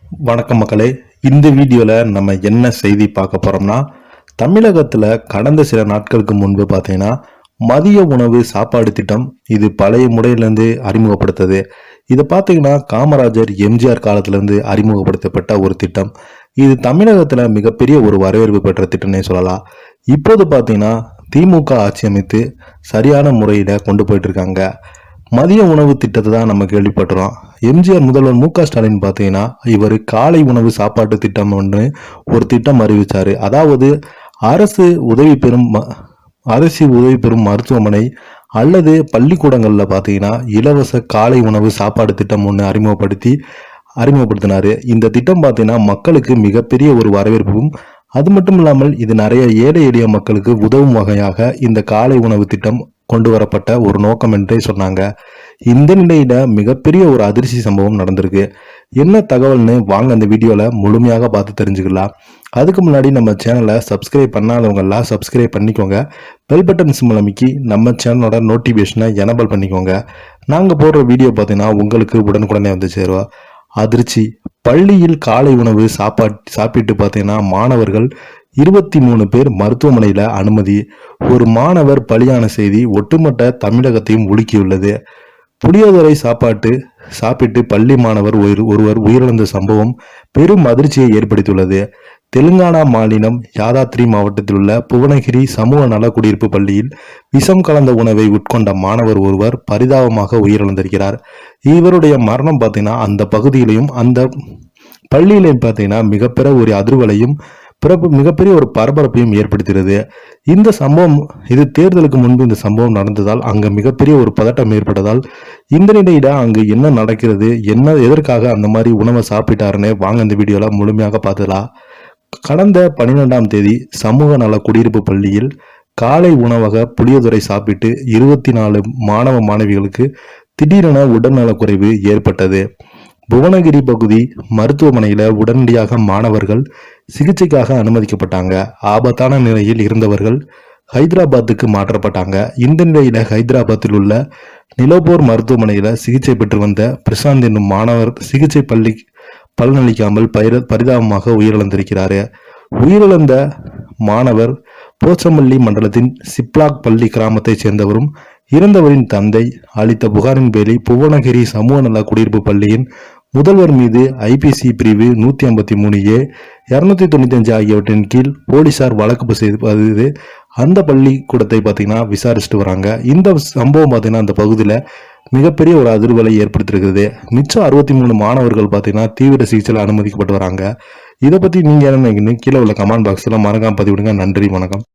வணக்கம் மக்களே. இந்த வீடியோல நம்ம என்ன செய்தி பார்க்க போறோம்னா, தமிழகத்துல கடந்த சில நாட்களுக்கு முன்பு பார்த்தீங்கன்னா மதிய உணவு சாப்பாடு திட்டம் இது பழைய முறையிலிருந்து அறிமுகப்படுத்தது. இதை பார்த்தீங்கன்னா காமராஜர் எம்ஜிஆர் காலத்திலிருந்து அறிமுகப்படுத்தப்பட்ட ஒரு திட்டம். இது தமிழகத்துல மிகப்பெரிய ஒரு வரவேற்பு பெற்ற திட்டம்னே சொல்லலாம். இப்போது பார்த்தீங்கன்னா திமுக ஆட்சி அமைத்து சரியான முறையில கொண்டு போயிட்டு இருக்காங்க. மதிய உணவு திட்டத்தை தான் நம்ம கேள்விப்பட்டுறோம். எம்ஜிஆர் முதல்வர் மு.க.ஸ்டாலின் பார்த்தீங்கன்னா இவர் காலை உணவு சாப்பாட்டு திட்டம் ஒன்று ஒரு திட்டம் அறிவிச்சாரு. அதாவது அரசு உதவி பெறும் அரசு உதவி பெறும் மருத்துவமனை அல்லது பள்ளிக்கூடங்களில் பார்த்தீங்கன்னா இலவச காலை உணவு சாப்பாடு திட்டம் ஒன்று அறிமுகப்படுத்தினாரு. இந்த திட்டம் பார்த்தீங்கன்னா மக்களுக்கு மிகப்பெரிய ஒரு வரவேற்பும், அது மட்டும் இல்லாமல் இது நிறைய ஏழை எளிய மக்களுக்கு உதவும் வகையாக இந்த காலை உணவு திட்டம் கொண்டு வரப்பட்ட ஒரு நோக்கம் என்றே சொன்னாங்க. இந்த நிலையில மிகப்பெரிய ஒரு அதிர்ச்சி சம்பவம் நடந்திருக்கு. என்ன தகவல்னு வாங்க அந்த வீடியோல முழுமையாக பார்த்து தெரிஞ்சுக்கலாம். அதுக்கு முன்னாடி நம்ம சேனலை சப்ஸ்கிரைப் பண்ணாதவங்க எல்லாம் சப்ஸ்கிரைப் பண்ணிக்கோங்க. பெல் பட்டன் சிம்பிள் அமைக்கி நம்ம சேனலோட நோட்டிபிகேஷனை எனபிள் பண்ணிக்கோங்க. நாங்க போடுற வீடியோ பார்த்தீங்கன்னா உங்களுக்கு உடனுக்குடனே வந்து சேருவோம். அதிர்ச்சி. பள்ளியில் காலை உணவு சாப்பிட்டு பார்த்தீங்கன்னா மாணவர்கள் 23 பேர் மருத்துவமனையில அனுமதி. ஒரு மாணவர் பலியான செய்தி ஒட்டுமொத்த தமிழகத்தையும் உலுக்கியுள்ளது. புளியோதரை சாப்பிட்டு பள்ளி மாணவர் ஒருவர் உயிரிழந்த சம்பவம் பெரும் அதிர்ச்சியை ஏற்படுத்தியுள்ளது. தெலுங்கானா மாநிலம் யாதாத்ரி மாவட்டத்தில் உள்ள புவனகிரி சமூக நல குடியிருப்பு பள்ளியில் விஷம் கலந்த உணவை உட்கொண்ட மாணவர் ஒருவர் பரிதாபமாக உயிரிழந்திருக்கிறார். இவருடைய மரணம் பார்த்தீங்கன்னா அந்த பகுதியிலையும் அந்த பள்ளியிலையும் பார்த்தீங்கன்னா மிகப்பெரிய ஒரு அதிர்வலையும் மிகப்பெரிய ஒரு பரபரப்பையும் ஏற்படுத்துகிறது. இந்த சம்பவம் இது தேர்தலுக்கு முன்பு இந்த சம்பவம் நடந்ததால் அங்க மிகப்பெரிய ஒரு பதட்டம் ஏற்பட்டதால் இந்த நிலையில அங்கு என்ன நடக்கிறது, என்ன எதற்காக அந்த மாதிரி உணவை சாப்பிட்டாருன்னு வாங்க இந்த வீடியோல முழுமையாக பார்த்துலாம். கடந்த 12ஆம் தேதி சமூக நல குடியிருப்பு பள்ளியில் காலை உணவக புளியோதரை சாப்பிட்டு 24 மாணவ மாணவிகளுக்கு திடீரென உடல்நலக்குறைவு ஏற்பட்டது. புவனகிரி பகுதி மருத்துவமனையில உடனடியாக மாணவர்கள் சிகிச்சைக்காக அனுமதிக்கப்பட்டாங்க. ஆபத்தான நிலையில் இருந்தவர்கள் ஹைதராபாத்துக்கு மாற்றப்பட்டாங்க. இந்த நிலையில ஹைதராபாத்தில் உள்ள நிலோபோர் மருத்துவமனையில சிகிச்சை பெற்று வந்த பிரசாந்த் என்னும் மாணவர் சிகிச்சை பலனளிக்காமல் பரிதாபமாக உயிரிழந்திருக்கிறாரு. உயிரிழந்த மாணவர் போச்சமல்லி மண்டலத்தின் சிப்லாக் பள்ளி கிராமத்தைச் சேர்ந்தவரும் இறந்தவரின் தந்தை அளித்த புகாரின் பேரில் புவனகிரி சமூக நல குடியிருப்பு பள்ளியின் முதல்வர் மீது ஐபிசி பிரிவு 153A 295 ஆகியவற்றின் கீழ் போலீசார் வழக்கு செய்து அந்த பள்ளிக்கூடத்தை பார்த்தீங்கன்னா விசாரிச்சுட்டு வராங்க. இந்த சம்பவம் பார்த்தீங்கன்னா அந்த பகுதியில் மிகப்பெரிய ஒரு அதிர்வலை ஏற்படுத்திருக்கிறது. மிச்சம் 63 மாணவர்கள் பார்த்தீங்கன்னா தீவிர சிகிச்சையில் அனுமதிக்கப்பட்டு வராங்க. இதை பற்றி நீங்கள் என்ன நினைக்கிறீங்க? கீழே உள்ள கமெண்ட் பாக்ஸில் மறக்காம பதிவிடுங்க. நன்றி, வணக்கம்.